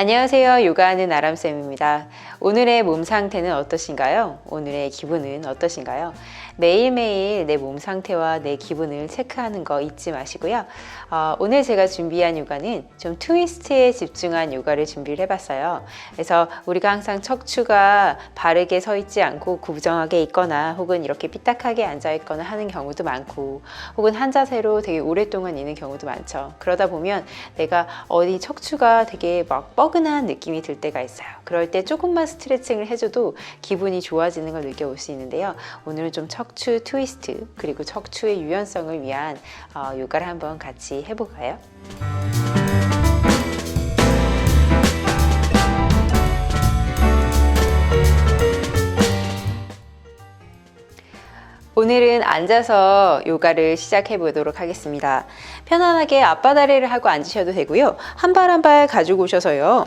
안녕하세요. 요가하는 아람쌤입니다. 오늘의 몸 상태는 어떠신가요? 오늘의 기분은 어떠신가요? 매일매일 내 몸 상태와 내 기분을 체크하는 거 잊지 마시고요. 오늘 제가 준비한 요가는 좀 트위스트에 집중한 요가를 준비를 해봤어요. 그래서 우리가 항상 척추가 바르게 서 있지 않고 구부정하게 있거나 혹은 이렇게 삐딱하게 앉아 있거나 하는 경우도 많고 혹은 한 자세로 되게 오랫동안 있는 경우도 많죠. 그러다 보면 내가 어디 척추가 되게 막 뻐근한 느낌이 들 때가 있어요. 그럴 때 조금만 스트레칭을 해줘도 기분이 좋아지는 걸 느껴볼 수 있는데요. 오늘은 좀 척추 트위스트 그리고 척추의 유연성을 위한 요가를 한번 같이 해볼까요? 오늘은 앉아서 요가를 시작해 보도록 하겠습니다. 편안하게 앞바다리를 하고 앉으셔도 되고요. 한 발 한 발 가지고 오셔서요.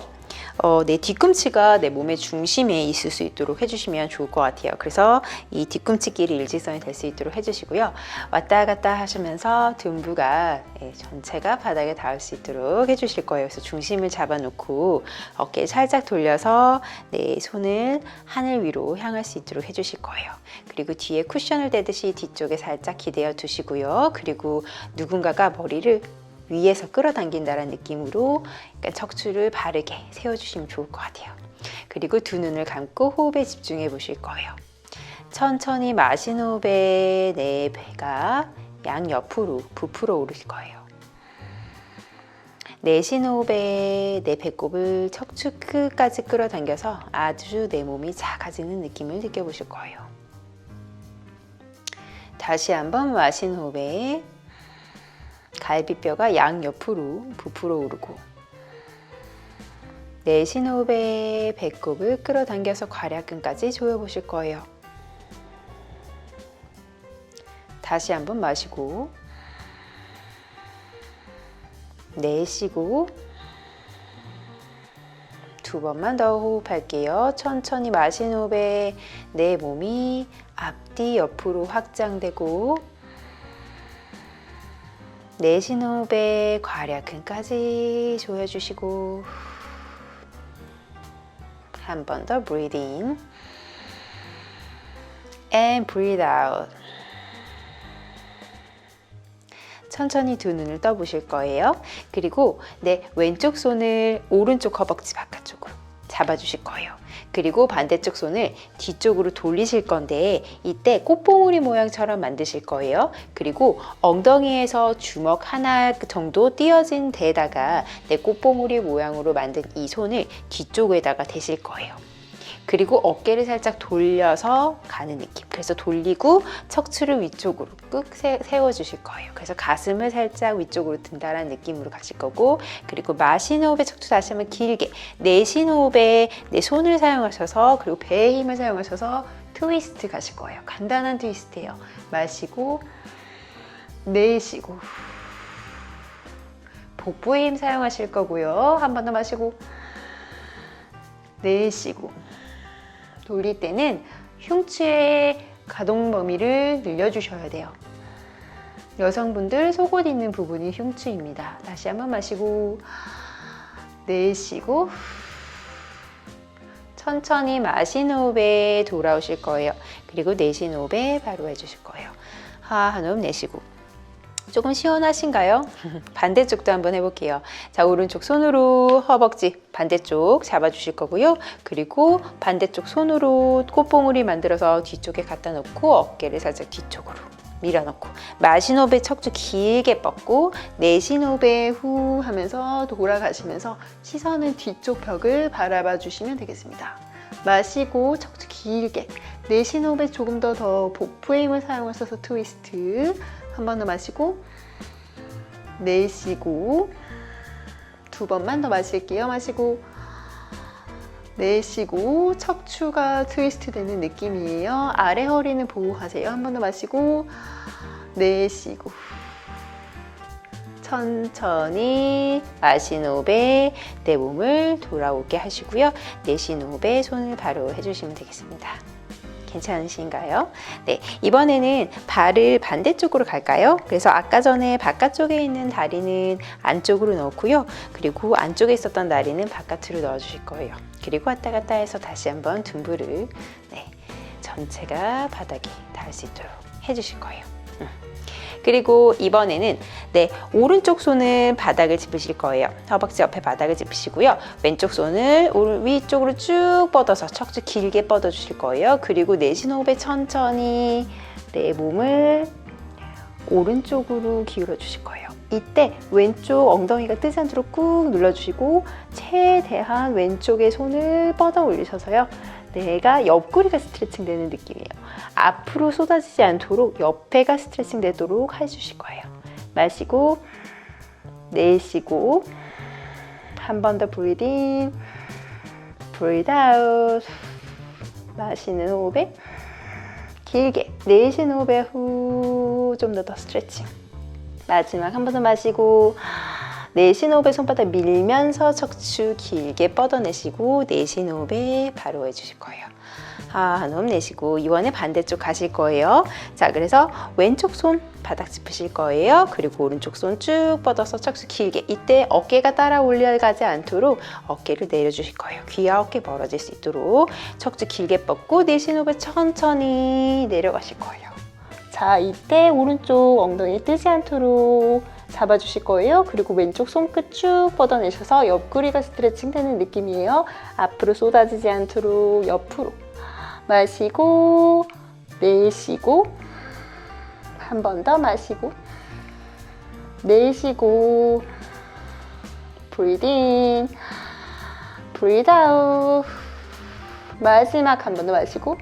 내 뒤꿈치가 내 몸의 중심에 있을 수 있도록 해주시면 좋을 것 같아요. 그래서 이 뒤꿈치끼리 일직선이 될 수 있도록 해주시고요. 왔다 갔다 하시면서 둔부가 전체가 바닥에 닿을 수 있도록 해주실 거예요. 그래서 중심을 잡아놓고 어깨 살짝 돌려서 내 손을 하늘 위로 향할 수 있도록 해주실 거예요. 그리고 뒤에 쿠션을 대듯이 뒤쪽에 살짝 기대어 두시고요. 그리고 누군가가 머리를 위에서 끌어당긴다는 느낌으로 척추를 바르게 세워주시면 좋을 것 같아요. 그리고 두 눈을 감고 호흡에 집중해 보실 거예요. 천천히 마신 호흡에 내 배가 양옆으로 부풀어 오를 거예요. 내쉬는 호흡에 내 배꼽을 척추 끝까지 끌어당겨서 아주 내 몸이 작아지는 느낌을 느껴보실 거예요. 다시 한번 마신 호흡에 갈비뼈가 양옆으로 부풀어 오르고 내쉬는 호흡에 배꼽을 끌어당겨서 괄약근까지 조여보실 거예요. 다시 한번 마시고 내쉬고 두 번만 더 호흡할게요. 천천히 마시는 호흡에 내 몸이 앞뒤 옆으로 확장되고 내쉬는 호흡에 괄약근까지 조여주시고 한 번 더 breathe in and breathe out. 천천히 두 눈을 떠보실 거예요. 그리고 내 왼쪽 손을 오른쪽 허벅지 바깥쪽으로 잡아주실 거예요. 그리고 반대쪽 손을 뒤쪽으로 돌리실 건데 이때 꽃봉오리 모양처럼 만드실 거예요. 그리고 엉덩이에서 주먹 하나 정도 띄어진 데에다가 내 꽃봉오리 모양으로 만든 이 손을 뒤쪽에다가 대실 거예요. 그리고 어깨를 살짝 돌려서 가는 느낌. 그래서 돌리고 척추를 위쪽으로 꾹 세워주실 거예요. 그래서 가슴을 살짝 위쪽으로 든다는 느낌으로 가실 거고, 그리고 마시는 호흡에 척추 다시 한번 길게, 내쉬는 호흡에 내 손을 사용하셔서 그리고 배의 힘을 사용하셔서 트위스트 가실 거예요. 간단한 트위스트예요. 마시고 내쉬고 복부의 힘 사용하실 거고요. 한 번 더 마시고 내쉬고 돌릴 때는 흉추의 가동 범위를 늘려주셔야 돼요. 여성분들 속옷 있는 부분이 흉추입니다. 다시 한번 마시고 내쉬고 천천히 마시는 호흡에 돌아오실 거예요. 그리고 내쉬는 호흡에 바로 해주실 거예요. 한 호흡 내쉬고. 조금 시원하신가요? 반대쪽도 한번 해볼게요. 자, 오른쪽 손으로 허벅지 반대쪽 잡아주실 거고요. 그리고 반대쪽 손으로 꽃봉오리 만들어서 뒤쪽에 갖다 놓고 어깨를 살짝 뒤쪽으로 밀어넣고 마시는 호흡에 척추 길게 뻗고 내쉬는 호흡에 후 하면서 돌아가시면서 시선은 뒤쪽 벽을 바라봐 주시면 되겠습니다. 마시고 척추 길게, 내쉬는 호흡에 조금 더 복부의 힘을 사용하셔서 트위스트. 한 번 더 마시고 내쉬고 두 번만 더 마실게요. 마시고 내쉬고 척추가 트위스트 되는 느낌이에요. 아래 허리는 보호하세요. 한 번 더 마시고 내쉬고 천천히 마시는 호흡에 내 몸을 돌아오게 하시고요. 내쉬는 호흡에 손을 바로 해주시면 되겠습니다. 괜찮으신가요? 네, 이번에는 발을 반대쪽으로 갈까요? 그래서 아까 전에 바깥쪽에 있는 다리는 안쪽으로 넣고요. 그리고 안쪽에 있었던 다리는 바깥으로 넣어주실 거예요. 그리고 왔다 갔다 해서 다시 한번 둔부를 전체가 바닥에 닿을 수 있도록 해주실 거예요. 그리고 이번에는 오른쪽 손은 바닥을 짚으실 거예요. 허벅지 옆에 바닥을 짚으시고요. 왼쪽 손을 위쪽으로 쭉 뻗어서 척추 길게 뻗어 주실 거예요. 그리고 내쉬는 호흡에 천천히 내 몸을 오른쪽으로 기울여 주실 거예요. 이때 왼쪽 엉덩이가 뜨지 않도록 꾹 눌러주시고 최대한 왼쪽에 손을 뻗어 올리셔서요. 내가 옆구리가 스트레칭 되는 느낌이에요. 앞으로 쏟아지지 않도록 옆에가 스트레칭 되도록 해주실 거예요. 마시고 내쉬고 한 번 더 breathe in, breathe out. 마시는 호흡에 길게, 내쉬는 호흡에 후 좀 더 스트레칭. 마지막 한 번 더 마시고 내쉬는 호흡에 손바닥 밀면서 척추 길게 뻗어내시고 내쉬는 호흡에 바로 해주실 거예요. 한 호흡 내쉬고 이번에 반대쪽 가실 거예요. 자, 그래서 왼쪽 손 바닥 짚으실 거예요. 그리고 오른쪽 손 쭉 뻗어서 척추 길게. 이때 어깨가 따라 올라가지 않도록 어깨를 내려주실 거예요. 귀와 어깨 벌어질 수 있도록 척추 길게 뻗고 내쉬는 호흡에 천천히 내려가실 거예요. 자, 이때 오른쪽 엉덩이 뜨지 않도록 잡아주실 거예요. 그리고 왼쪽 손끝 쭉 뻗어내셔서 옆구리가 스트레칭 되는 느낌이에요. 앞으로 쏟아지지 않도록 옆으로 마시고 내쉬고 한 번 더 마시고 내쉬고 breathe in, breathe out. 마지막 한 번 더 마시고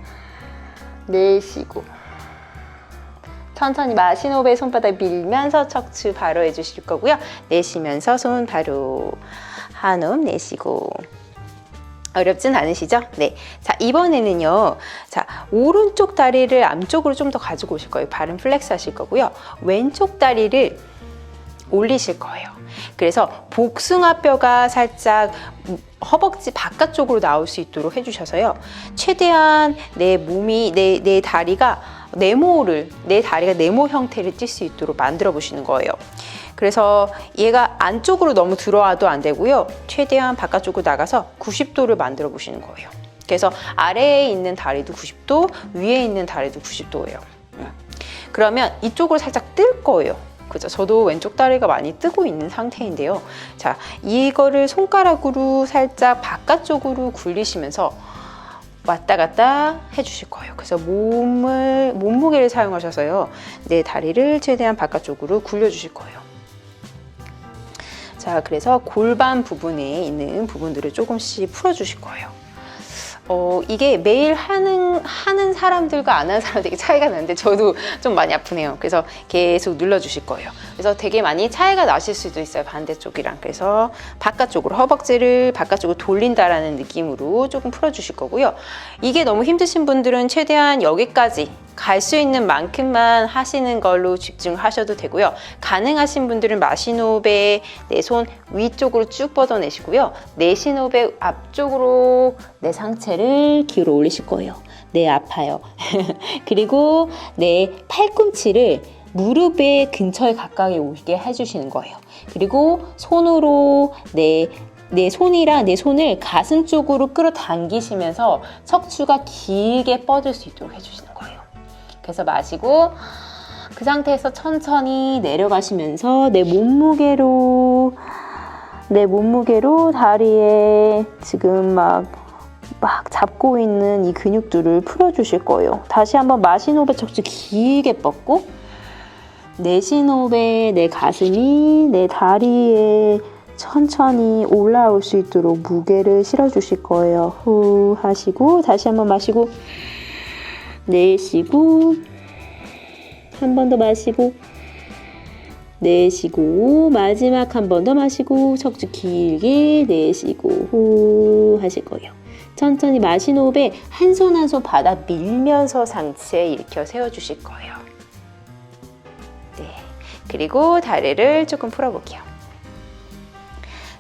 내쉬고 천천히 마시는 호흡에 손바닥 밀면서 척추 바로 해주실 거고요. 내쉬면서 손 바로 한 호흡 내쉬고. 어렵진 않으시죠? 네. 자, 이번에는요. 자, 오른쪽 다리를 앞쪽으로 좀 더 가지고 오실 거예요. 발은 플렉스 하실 거고요. 왼쪽 다리를 올리실 거예요. 그래서 복숭아뼈가 살짝 허벅지 바깥쪽으로 나올 수 있도록 해주셔서요. 최대한 내 몸이, 내 다리가 내 다리가 네모 형태를 띌 수 있도록 만들어 보시는 거예요. 그래서 얘가 안쪽으로 너무 들어와도 안 되고요. 최대한 바깥쪽으로 나가서 90도를 만들어 보시는 거예요. 그래서 아래에 있는 다리도 90도, 위에 있는 다리도 90도예요. 그러면 이쪽으로 살짝 뜰 거예요. 그죠? 저도 왼쪽 다리가 많이 뜨고 있는 상태인데요. 자, 이거를 손가락으로 살짝 바깥쪽으로 굴리시면서 왔다 갔다 해주실 거예요. 그래서 몸무게를 사용하셔서요. 내 다리를 최대한 바깥쪽으로 굴려주실 거예요. 자, 그래서 골반 부분에 있는 부분들을 조금씩 풀어주실 거예요. 이게 매일 하는 사람들과 안 하는 사람 되게 차이가 나는데 저도 좀 많이 아프네요. 그래서 계속 눌러주실 거예요. 그래서 되게 많이 차이가 나실 수도 있어요. 반대쪽이랑. 그래서 바깥쪽으로 허벅지를 바깥쪽으로 돌린다라는 느낌으로 조금 풀어주실 거고요. 이게 너무 힘드신 분들은 최대한 여기까지 갈 수 있는 만큼만 하시는 걸로 집중하셔도 되고요. 가능하신 분들은 마시는 호흡에 내 손 위쪽으로 쭉 뻗어내시고요. 내쉬는 호흡에 앞쪽으로 내 상체를 기울어 올리실 거예요. 네, 아파요. 그리고 내 팔꿈치를 무릎의 근처에 가까이 오게 해주시는 거예요. 그리고 손으로 내 손이랑 내 손을 가슴 쪽으로 끌어당기시면서 척추가 길게 뻗을 수 있도록 해주시는 거예요. 그래서 마시고 그 상태에서 천천히 내려가시면서 내 몸무게로 다리에 지금 막 잡고 있는 이 근육들을 풀어주실 거예요. 다시 한번 마시는 호흡에 척추 길게 뻗고 내쉬는 호흡에 내 가슴이 내 다리에 천천히 올라올 수 있도록 무게를 실어주실 거예요. 후 하시고 다시 한번 마시고 내쉬고 한 번 더 마시고 내쉬고 마지막 한 번 더 마시고 척추 길게 내쉬고 후 하실 거예요. 천천히 마시는 호흡에 한 손 한 손 바닥 밀면서 상체 일으켜 세워주실 거예요. 네, 그리고 다리를 조금 풀어볼게요.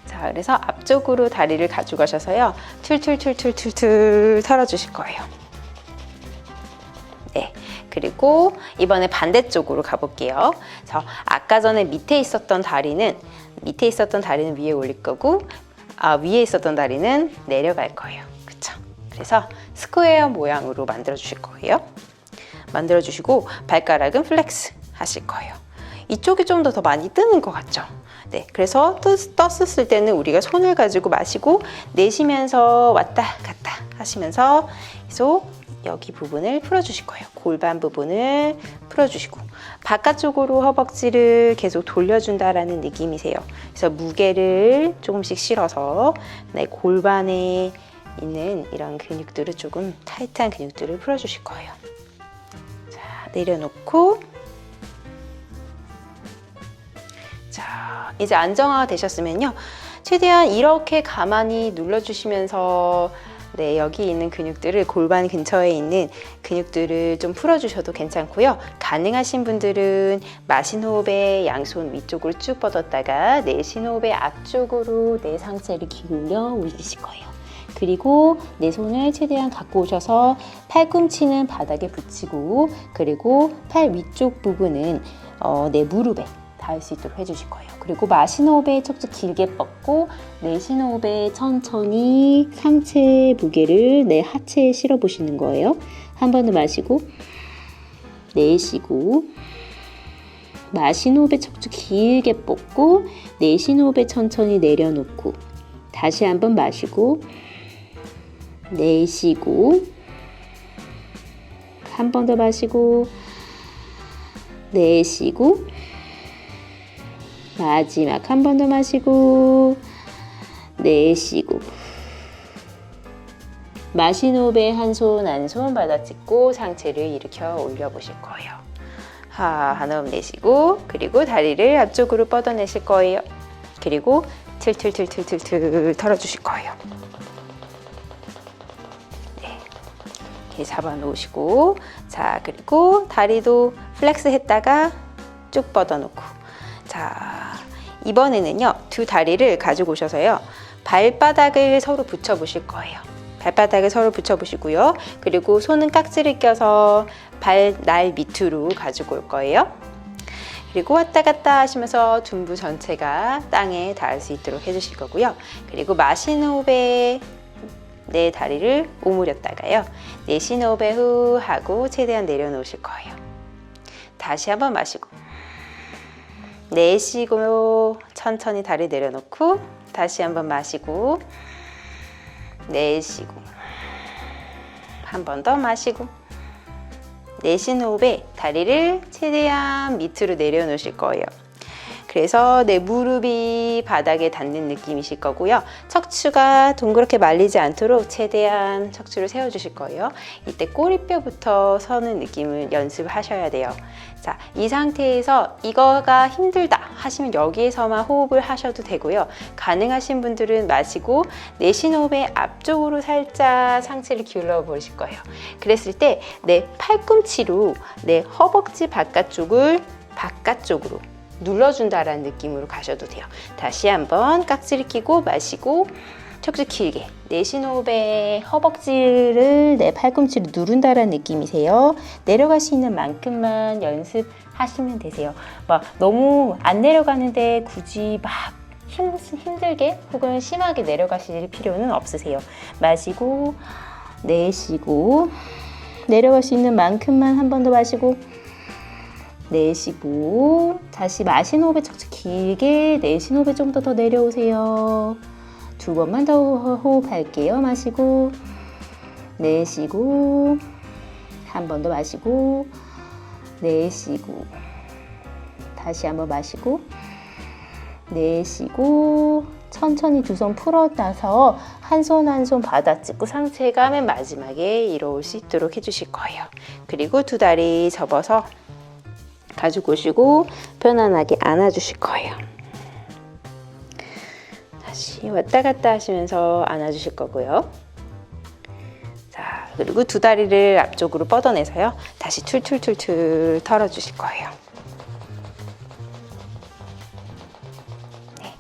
자, 그래서 앞쪽으로 다리를 가져가셔서요. 툴툴툴툴툴툴 털어주실 거예요. 네, 그리고 이번에 반대쪽으로 가볼게요. 그래서 아까 전에 밑에 있었던 다리는 위에 올릴 거고, 위에 있었던 다리는 내려갈 거예요. 그쵸? 그래서 스퀘어 모양으로 만들어 주실 거예요. 만들어 주시고 발가락은 플렉스 하실 거예요. 이쪽이 좀 더 많이 뜨는 것 같죠? 네, 그래서 떴을 때는 우리가 손을 가지고 마시고 내쉬면서 왔다 갔다 하시면서 계속 여기 부분을 풀어주실 거예요. 골반 부분을 풀어주시고 바깥쪽으로 허벅지를 계속 돌려준다라는 느낌이세요. 그래서 무게를 조금씩 실어서 네, 골반에 있는 이런 근육들을 조금 타이트한 근육들을 풀어주실 거예요. 자, 내려놓고 자, 이제 안정화가 되셨으면요. 최대한 이렇게 가만히 눌러주시면서 네, 여기 있는 근육들을 골반 근처에 있는 근육들을 좀 풀어주셔도 괜찮고요. 가능하신 분들은 마신 호흡에 양손 위쪽으로 쭉 뻗었다가 내쉰 호흡에 앞쪽으로 내 상체를 기울여 올리실 거예요. 그리고 내 손을 최대한 갖고 오셔서 팔꿈치는 바닥에 붙이고 그리고 팔 위쪽 부분은 내 무릎에 닿을 수 있도록 해주실 거예요. 그리고 마신 호흡에 척추 길게 뻗고 내쉬는 호흡에 천천히 상체 무게를 내 하체에 실어 보시는 거예요. 한 번 더 마시고 내쉬고 마신 호흡에 척추 길게 뻗고 내쉬는 호흡에 천천히 내려놓고 다시 한 번 마시고 내쉬고 한 번 더 마시고 내쉬고 마지막 한 번 더 마시고 내쉬고 마신 호흡에 한 손 한 손 바닥 짚고 상체를 일으켜 올려 보실 거예요. 한 호흡 내쉬고 그리고 다리를 앞쪽으로 뻗어내실 거예요. 그리고 틀틀틀틀틀틀 털어주실 거예요. 네, 이렇게 잡아 놓으시고 자, 그리고 다리도 플렉스 했다가 쭉 뻗어 놓고 자, 이번에는요, 두 다리를 가지고 오셔서요, 발바닥을 서로 붙여 보실 거예요. 발바닥을 서로 붙여 보시고요. 그리고 손은 깍지를 껴서 발 밑으로 가지고 올 거예요. 그리고 왔다 갔다 하시면서 둔부 전체가 땅에 닿을 수 있도록 해주실 거고요. 그리고 마시는 호흡에 내 다리를 오므렸다가요. 내쉬는 호흡에 후 하고 최대한 내려놓으실 거예요. 다시 한번 마시고 내쉬고 천천히 다리 내려놓고 다시 한번 마시고 내쉬고 한 번 더 마시고 내쉬는 호흡에 다리를 최대한 밑으로 내려놓으실 거예요. 그래서 내 무릎이 바닥에 닿는 느낌이실 거고요. 척추가 동그랗게 말리지 않도록 최대한 척추를 세워주실 거예요. 이때 꼬리뼈부터 서는 느낌을 연습하셔야 돼요. 자, 이 상태에서 이거가 힘들다 하시면 여기에서만 호흡을 하셔도 되고요. 가능하신 분들은 마시고 내쉬는 호흡에 앞쪽으로 살짝 상체를 기울여 보실 거예요. 그랬을 때 내 팔꿈치로 내 허벅지 바깥쪽으로 눌러준다라는 느낌으로 가셔도 돼요. 다시 한번 깍지를 끼고 마시고 척추 길게 내쉬는 호흡에 허벅지를 내 팔꿈치로 누른다라는 느낌이세요. 내려갈 수 있는 만큼만 연습하시면 되세요. 막 너무 안 내려가는데 굳이 막 힘들게 혹은 심하게 내려가실 필요는 없으세요. 마시고 내쉬고 내려갈 수 있는 만큼만 한 번 더 마시고 내쉬고 다시 마신 호흡에 척추 길게 내쉬는 호흡에 좀 더 내려오세요. 두 번만 더 호흡할게요. 마시고 내쉬고 한 번 더 마시고 내쉬고 다시 한 번 마시고 내쉬고 천천히 두 손 풀어놔서 한 손 한 손 바닥 짚고 상체가 맨 마지막에 이뤄올 수 있도록 해주실 거예요. 그리고 두 다리 접어서 가지고 오시고 편안하게 안아주실 거예요. 다시 왔다 갔다 하시면서 안아주실 거고요. 자, 그리고 두 다리를 앞쪽으로 뻗어내서요. 다시 툴툴툴툴 털어주실 거예요. 네,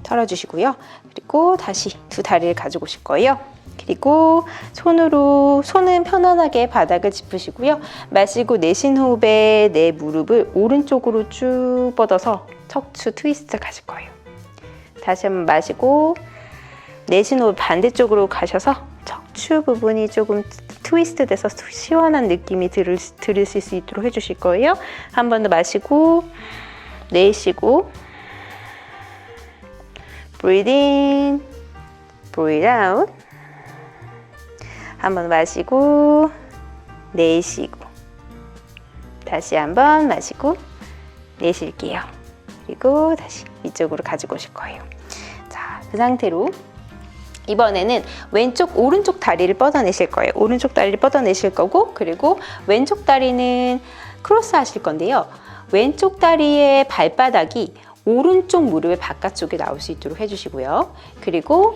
털어주시고요. 그리고 다시 두 다리를 가지고 오실 거예요. 그리고 손은 편안하게 바닥을 짚으시고요. 마시고 내쉬는 호흡에 내 무릎을 오른쪽으로 쭉 뻗어서 척추 트위스트 가실 거예요. 다시 한번 마시고 내쉬는 호흡 반대쪽으로 가셔서 척추 부분이 조금 트위스트 돼서 시원한 느낌이 들으실 수 있도록 해주실 거예요. 한 번 더 마시고 내쉬고 breathe in, breathe out. 한 번 마시고 내쉬고 다시 한번 마시고 내쉴게요. 그리고 다시 이쪽으로 가지고 오실 거예요. 자, 그 상태로 이번에는 오른쪽 다리를 뻗어내실 거예요. 오른쪽 다리를 뻗어내실 거고, 그리고 왼쪽 다리는 크로스 하실 건데요. 왼쪽 다리의 발바닥이 오른쪽 무릎의 바깥쪽에 나올 수 있도록 해주시고요. 그리고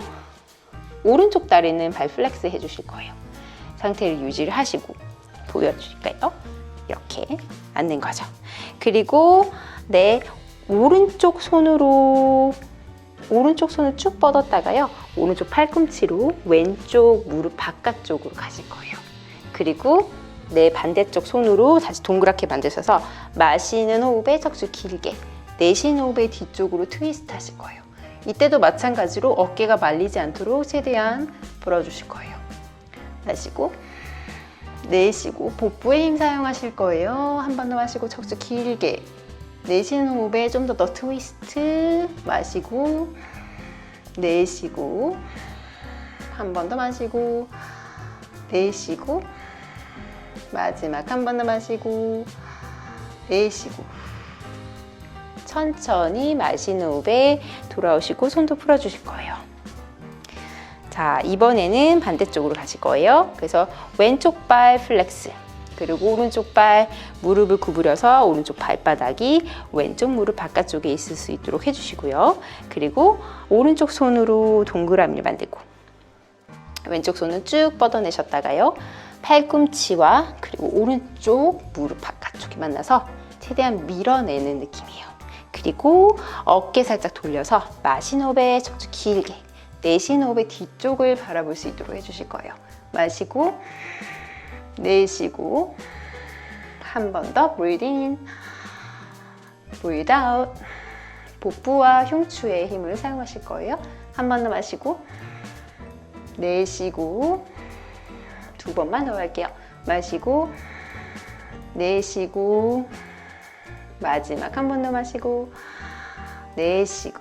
오른쪽 다리는 발 플렉스 해주실 거예요. 상태를 유지를 하시고 보여드릴까요? 이렇게 앉는 거죠. 그리고 내 오른쪽 손을 쭉 뻗었다가요. 오른쪽 팔꿈치로 왼쪽 무릎 바깥쪽으로 가실 거예요. 그리고 내 반대쪽 손으로 다시 동그랗게 만드셔서 마시는 호흡에 척추 길게, 내쉬는 호흡에 뒤쪽으로 트위스트 하실 거예요. 이때도 마찬가지로 어깨가 말리지 않도록 최대한 풀어주실 거예요. 마시고 내쉬고 복부에 힘 사용하실 거예요. 한 번 더 마시고 척추 길게, 내쉬는 호흡에 좀 더 트위스트. 마시고 내쉬고 한 번 더 마시고 내쉬고 마지막 한 번 더 마시고 내쉬고 천천히 마시는 호흡에 돌아오시고 손도 풀어주실 거예요. 자, 이번에는 반대쪽으로 가실 거예요. 그래서 왼쪽 발 플렉스, 그리고 오른쪽 발 무릎을 구부려서 오른쪽 발바닥이 왼쪽 무릎 바깥쪽에 있을 수 있도록 해주시고요. 그리고 오른쪽 손으로 동그라미를 만들고 왼쪽 손은 쭉 뻗어내셨다가요. 팔꿈치와 그리고 오른쪽 무릎 바깥쪽이 만나서 최대한 밀어내는 느낌이에요. 그리고 어깨 살짝 돌려서 마시는 호흡에 척추 길게, 내쉬는 호흡에 뒤쪽을 바라볼 수 있도록 해주실 거예요. 마시고 내쉬고 한 번 더 breathe in, breathe out. 복부와 흉추에 힘을 사용하실 거예요. 한 번 더 마시고 내쉬고 두 번만 더 할게요. 마시고 내쉬고 마지막 한 번 더 마시고 내쉬고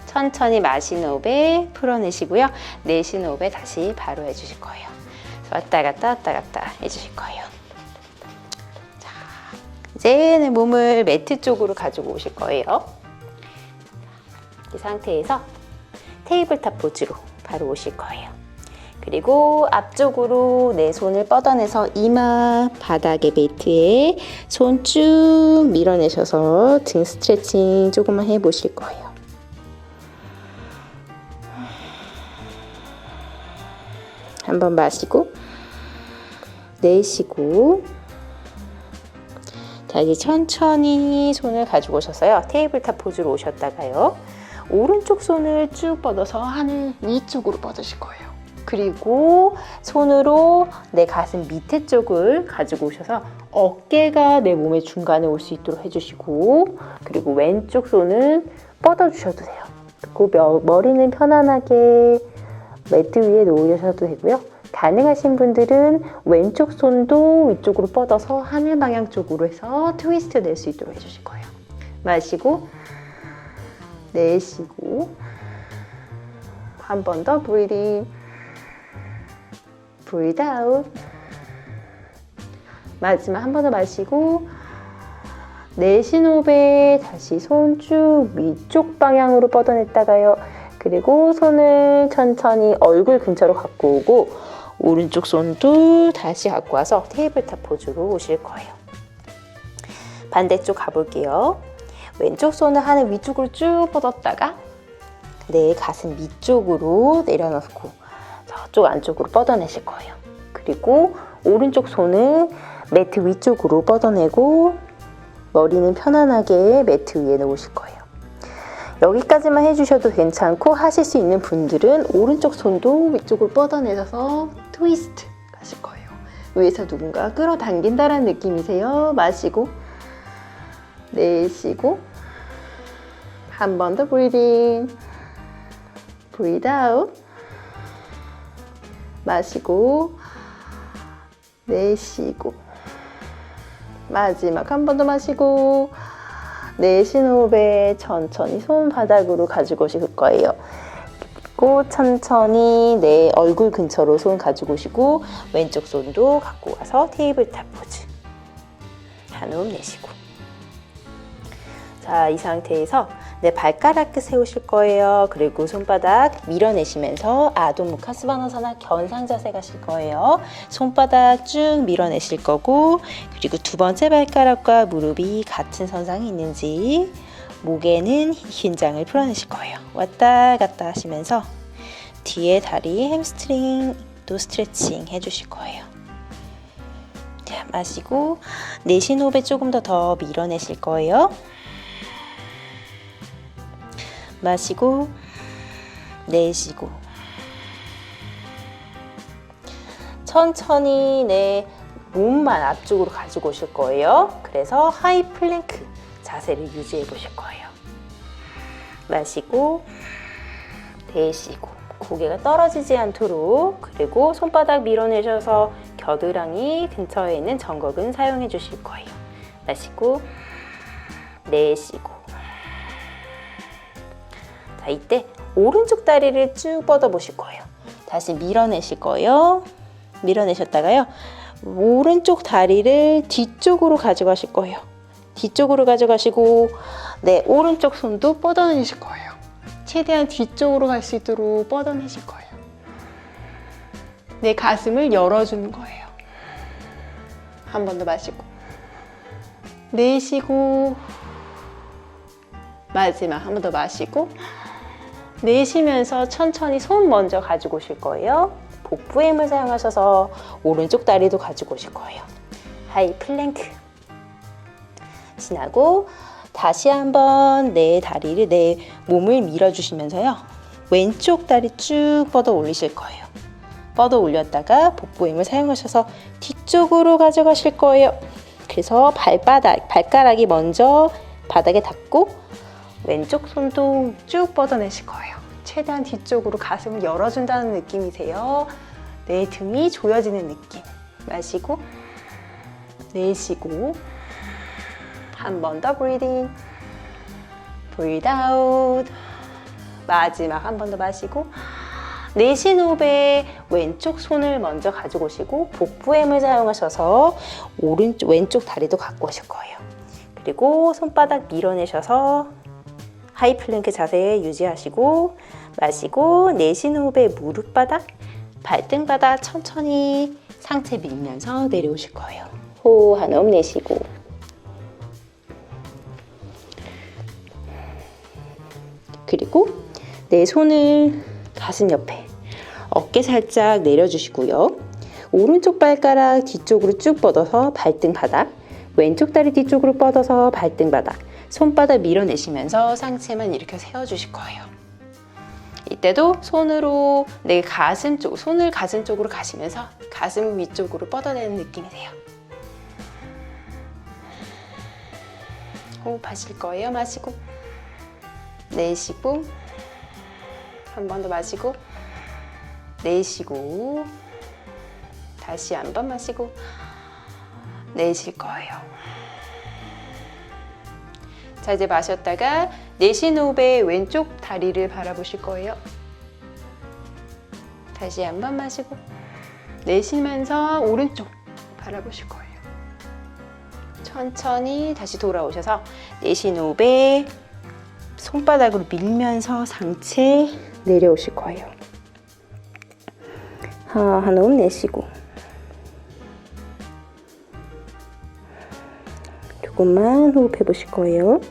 천천히 마시는 호흡에 풀어내시고요. 내쉬는 호흡에 다시 바로 해주실 거예요. 왔다 갔다 해주실 거예요. 자, 이제는 몸을 매트 쪽으로 가지고 오실 거예요. 이 상태에서 테이블탑 포즈로 바로 오실 거예요. 그리고 앞쪽으로 내 손을 뻗어내서 이마 바닥에 매트에 손 쭉 밀어내셔서 등 스트레칭 조금만 해보실 거예요. 한번 마시고 내쉬고 자, 이제 천천히 손을 가지고 오셔서요. 테이블탑 포즈로 오셨다가요. 오른쪽 손을 쭉 뻗어서 하늘 위쪽으로 뻗으실 거예요. 그리고 손으로 내 가슴 밑에 쪽을 가지고 오셔서 어깨가 내 몸의 중간에 올 수 있도록 해주시고, 그리고 왼쪽 손은 뻗어주셔도 돼요. 그리고 머리는 편안하게 매트 위에 놓으셔도 되고요. 가능하신 분들은 왼쪽 손도 위쪽으로 뻗어서 하늘 방향 쪽으로 해서 트위스트 낼 수 있도록 해주실 거예요. 마시고 내쉬고 한 번 더 breathe in, breathe out. 마지막 한 번 더 마시고 내쉬는 호흡에 다시 손 쭉 위쪽 방향으로 뻗어냈다가요. 그리고 손을 천천히 얼굴 근처로 갖고 오고 오른쪽 손도 다시 갖고 와서 테이블탑 포즈로 오실 거예요. 반대쪽 가볼게요. 왼쪽 손을 하늘 위쪽으로 쭉 뻗었다가 내 가슴 밑쪽으로 내려놓고 저쪽 안쪽으로 뻗어내실 거예요. 그리고 오른쪽 손은 매트 위쪽으로 뻗어내고 머리는 편안하게 매트 위에 놓으실 거예요. 여기까지만 해주셔도 괜찮고 하실 수 있는 분들은 오른쪽 손도 위쪽으로 뻗어내셔서 트위스트 하실 거예요. 위에서 누군가 끌어당긴다는 느낌이세요. 마시고 내쉬고 한 번 더 breathe in, breathe out. 마시고 내쉬고 마지막 한 번 더 마시고 내쉬는 호흡에 천천히 손바닥으로 가지고 오실 거예요. 그리고 천천히 내 얼굴 근처로 손 가지고 오시고 왼쪽 손도 갖고 와서 테이블탑 포즈. 한 호흡 내쉬고. 자, 이 상태에서 내 발가락 끝 세우실 거예요. 그리고 손바닥 밀어내시면서 아도 무카스바나사나 견상 자세 가실 거예요. 손바닥 쭉 밀어내실 거고, 그리고 두 번째 발가락과 무릎이 같은 선상에 있는지 목에는 긴장을 풀어내실 거예요. 왔다 갔다 하시면서 뒤에 다리 햄스트링도 스트레칭 해주실 거예요. 자, 마시고 내쉬는 호흡에 조금 더 밀어내실 거예요. 마시고 내쉬고 천천히 내 몸만 앞쪽으로 가지고 오실 거예요. 그래서 하이 플랭크 자세를 유지해 보실 거예요. 마시고 내쉬고 고개가 떨어지지 않도록, 그리고 손바닥 밀어내셔서 겨드랑이 근처에 있는 정곡은 사용해 주실 거예요. 마시고 내쉬고. 자, 이때 오른쪽 다리를 쭉 뻗어 보실 거예요. 다시 밀어내실 거예요. 밀어내셨다가요, 오른쪽 다리를 뒤쪽으로 가져가실 거예요. 뒤쪽으로 가져가시고 네, 오른쪽 손도 뻗어내실 거예요. 최대한 뒤쪽으로 갈 수 있도록 뻗어내실 거예요. 내 가슴을 열어주는 거예요. 한 번 더 마시고 내쉬고, 마지막 한 번 더 마시고 내쉬면서 천천히 손 먼저 가지고 오실 거예요. 복부의 힘을 사용하셔서 오른쪽 다리도 가지고 오실 거예요. 하이 플랭크. 지나고 다시 한번 내 다리를, 내 몸을 밀어주시면서요, 왼쪽 다리 쭉 뻗어 올리실 거예요. 뻗어 올렸다가 복부 힘을 사용하셔서 뒤쪽으로 가져가실 거예요. 그래서 발가락이 먼저 바닥에 닿고 왼쪽 손도 쭉 뻗어내실 거예요. 최대한 뒤쪽으로 가슴을 열어준다는 느낌이세요. 내 등이 조여지는 느낌. 마시고 내쉬고 한 번 더 breathe in, breathe out. 마지막 한 번 더 마시고 내쉬는 호흡에 왼쪽 손을 먼저 가지고 오시고 복부의 힘을 사용하셔서 왼쪽 다리도 갖고 오실 거예요. 그리고 손바닥 밀어내셔서 하이 플랭크 자세 유지하시고 마시고 내쉬는 호흡에 무릎 바닥, 발등 바닥 천천히 상체 밀면서 내려오실 거예요. 호흡 한 호흡 내쉬고 그리고 내 손을 가슴 옆에 어깨 살짝 내려주시고요. 오른쪽 발가락 뒤쪽으로 쭉 뻗어서 발등 바닥, 왼쪽 다리 뒤쪽으로 뻗어서 발등 바닥, 손바닥 밀어내시면서 상체만 이렇게 세워주실 거예요. 이때도 손으로 내 가슴 쪽, 손을 가슴 쪽으로 가시면서 가슴 위쪽으로 뻗어내는 느낌이 돼요. 호흡하실 거예요. 마시고 내쉬고 한 번 더 마시고 내쉬고 다시 한 번 마시고 내쉴 거예요. 자, 이제 마셨다가 내쉬는 호흡에 왼쪽 다리를 바라보실 거예요. 다시 한 번 마시고 내쉬면서 오른쪽 바라보실 거예요. 천천히 다시 돌아오셔서 내쉬는 호흡에 손바닥으로 밀면서 상체 내려오실 거예요. 한 호흡 내쉬고 조금만 호흡해 보실 거예요.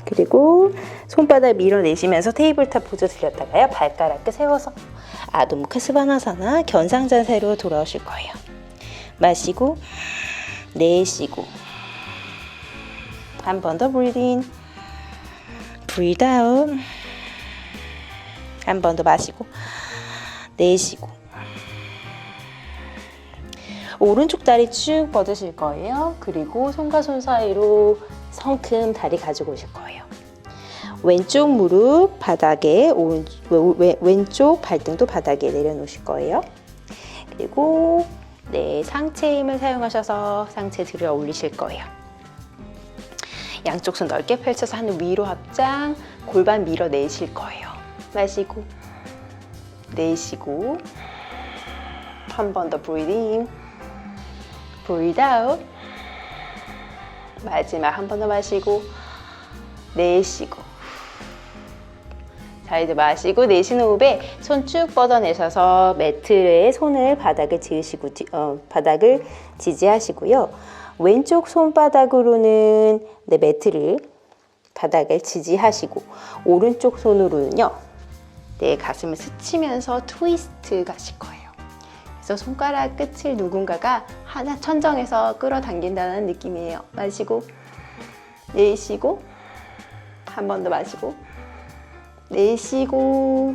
그리고 손바닥 밀어내시면서 테이블탑 포즈 들렸다가요, 발가락 끝 세워서 아도 무카스바나사나 견상 자세로 돌아오실 거예요. 마시고 내쉬고 한 번 더 breathe in, breathe out. 한 번 더 마시고 내쉬고. 오른쪽 다리 쭉 뻗으실 거예요. 그리고 손과 손 사이로 성큼 다리 가지고 오실 거예요. 왼쪽 무릎 바닥에, 왼쪽 발등도 바닥에 내려놓으실 거예요. 그리고 상체 힘을 사용하셔서 상체 들어 올리실 거예요. 양쪽 손 넓게 펼쳐서 하늘 위로 합장, 골반 밀어내실 거예요. 마시고 내쉬고. 한 번 더 breathe in, breathe out. 마지막 한 번 더 마시고 내쉬고. 자, 이제 마시고 내쉬는 호흡에 손 쭉 뻗어내셔서 매트에 손을 바닥을 바닥을 지지하시고요. 왼쪽 손바닥으로는 매트를 바닥을 지지하시고, 오른쪽 손으로는요, 가슴을 스치면서 트위스트 가실 거예요. 그래서 손가락 끝을 누군가가 하나 천정에서 끌어당긴다는 느낌이에요. 마시고 내쉬고. 한 번 더 마시고 내쉬고.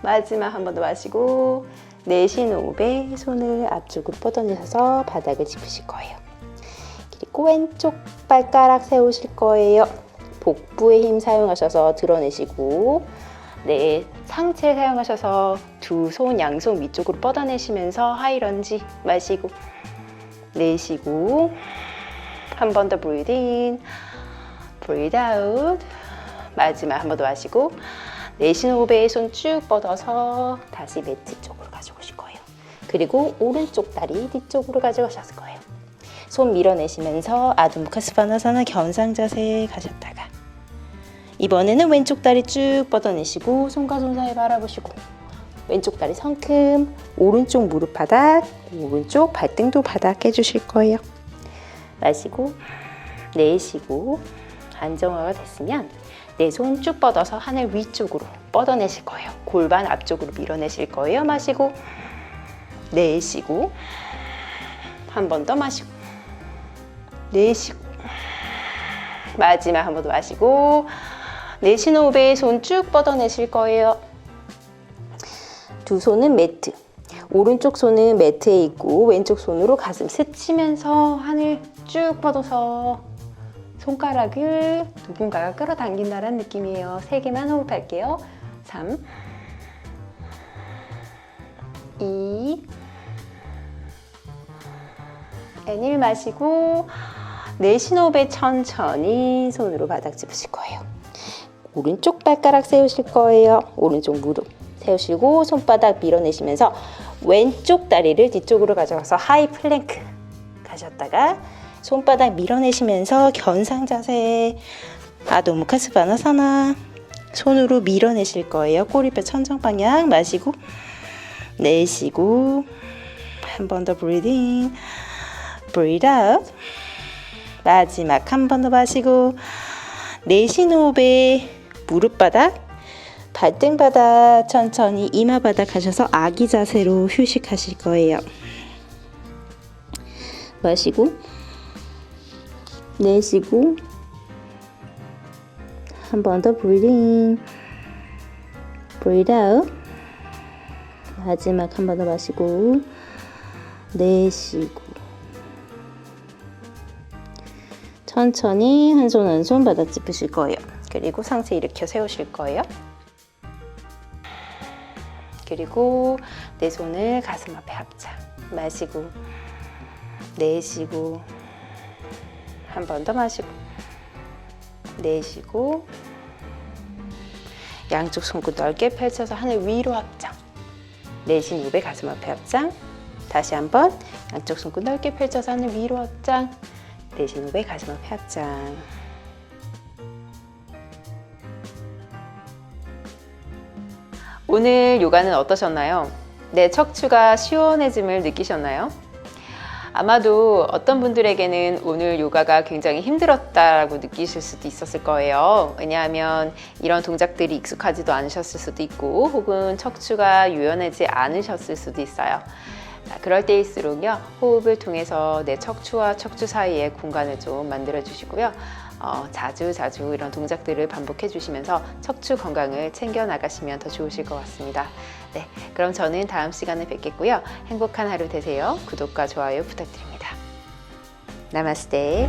마지막 한 번 더 마시고 내쉬는 호흡에 손을 앞쪽으로 뻗어내셔서 바닥을 짚으실 거예요. 그리고 왼쪽 발가락 세우실 거예요. 복부에 힘 사용하셔서 드러내시고, 상체 사용하셔서 두 손 양손 위쪽으로 뻗어내시면서 하이런지. 마시고 내쉬고. 한 번 더 breathe in, breathe out. 마지막 한 번 더 마시고 내쉬는 호흡에 손 쭉 뻗어서 다시 매트 쪽으로 가져오실 거예요. 그리고 오른쪽 다리 뒤쪽으로 가져가실 거예요. 손 밀어내시면서 아드무카스바나사나 견상 자세에 가셨다가, 이번에는 왼쪽 다리 쭉 뻗어내시고 손과 손 사이 바라보시고, 왼쪽 다리 성큼, 오른쪽 무릎 바닥, 오른쪽 발등도 바닥 해주실 거예요. 마시고 내쉬고. 안정화가 됐으면 내 손 쭉 뻗어서 하늘 위쪽으로 뻗어내실 거예요. 골반 앞쪽으로 밀어내실 거예요. 마시고 내쉬고. 한 번 더 마시고 내쉬고. 마지막 한 번 더 마시고 내쉬는 호흡에 손 쭉 뻗어내실 거예요. 두 손은 매트, 오른쪽 손은 매트에 있고 왼쪽 손으로 가슴 스치면서 하늘 쭉 뻗어서 손가락을 누군가가 끌어당긴다는 느낌이에요. 3개만 호흡할게요. 3, 2, 1 마시고 내쉬는 호흡에 천천히 손으로 바닥 짚으실 거예요. 오른쪽 발가락 세우실 거예요. 오른쪽 무릎 세우시고 손바닥 밀어내시면서 왼쪽 다리를 뒤쪽으로 가져가서 하이 플랭크 가셨다가 손바닥 밀어내시면서 견상 자세, 아도무카스바나사나. 손으로 밀어내실 거예요. 꼬리뼈 천정 방향. 마시고 내쉬고. 한 번 더 breathe in, breathe out. 마지막 한 번 더 마시고 내쉬는 호흡에 무릎 바닥, 발등 바닥, 천천히 이마 바닥 하셔서 아기 자세로 휴식하실 거예요. 마시고 내쉬고. 한 번 더 breathe in, breathe out. 마지막 한 번 더 마시고 내쉬고. 천천히 한 손 한 손 바닥 짚으실 거예요. 그리고 상체 일으켜 세우실 거예요. 그리고 내 손을 가슴 앞에 합장. 마시고 내쉬고. 한 번 더 마시고 내쉬고. 양쪽 손끝 넓게 펼쳐서 하늘 위로 합장. 내쉬는 호흡에 가슴 앞에 합장. 다시 한번 양쪽 손끝 넓게 펼쳐서 하늘 위로 합장. 내쉬는 호흡에 가슴 앞에 합장. 오늘 요가는 어떠셨나요? 내 척추가 시원해짐을 느끼셨나요? 아마도 어떤 분들에게는 오늘 요가가 굉장히 힘들었다고 느끼실 수도 있었을 거예요. 왜냐하면 이런 동작들이 익숙하지도 않으셨을 수도 있고, 혹은 척추가 유연하지 않으셨을 수도 있어요. 자, 그럴 때일수록요, 호흡을 통해서 내 척추와 척추 사이에 공간을 좀 만들어 주시고요. 자주 이런 동작들을 반복해 주시면서 척추 건강을 챙겨 나가시면 더 좋으실 것 같습니다. 네, 그럼 저는 다음 시간에 뵙겠고요. 행복한 하루 되세요. 구독과 좋아요 부탁드립니다. 나마스테.